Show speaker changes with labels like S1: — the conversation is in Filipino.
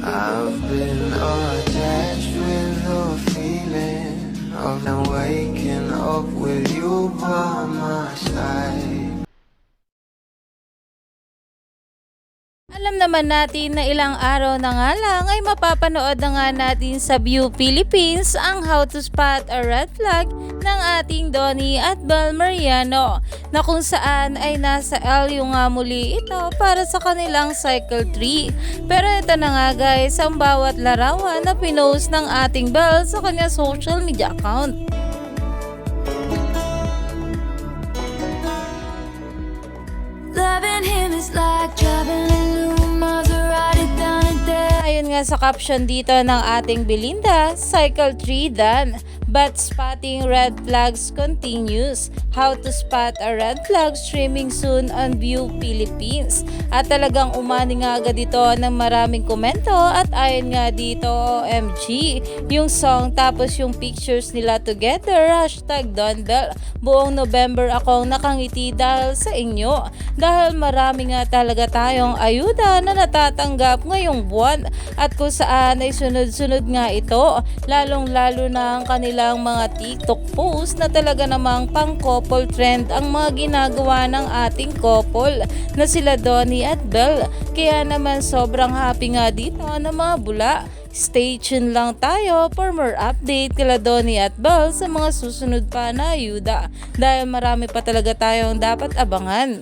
S1: I've been attached with the feeling of now waking up with you by my side.
S2: Alam naman natin na ilang araw na nga lang ay mapapanood na nga natin sa View Philippines ang How to Spot a Red Flag ng ating Donnie at Bel Mariano, na kung saan ay nasa LU nga muli ito para sa kanilang Cycle 3. Pero ito na nga guys ang bawat larawan na pinost ng ating Bel sa kanyang social media account.
S3: Loving him is like driving a new Maserati down a day.
S2: Ayon nga sa caption dito ng ating Belinda, Cycle 3 done, but spotting red flags continues. How to spot a red flag streaming soon on View Philippines. At talagang umani nga agad dito ng maraming komento at ayon nga dito OMG yung song tapos yung pictures nila together, #Donbel. Buong November akong nakangiti dahil sa inyo. Dahil marami nga talaga tayong ayuda na natatanggap ngayong buwan at kung saan ay sunod-sunod nga ito, lalong-lalo na ang kanilang mga TikTok post na talaga namang pang-couple trend ang mga ginagawa ng ating couple na sila Donnie at Bel. Kaya naman sobrang happy nga dito ng mga bula. Stay tuned lang tayo for more update kila Donnie at Bel sa mga susunod pa na ayuda dahil marami pa talaga tayong dapat abangan.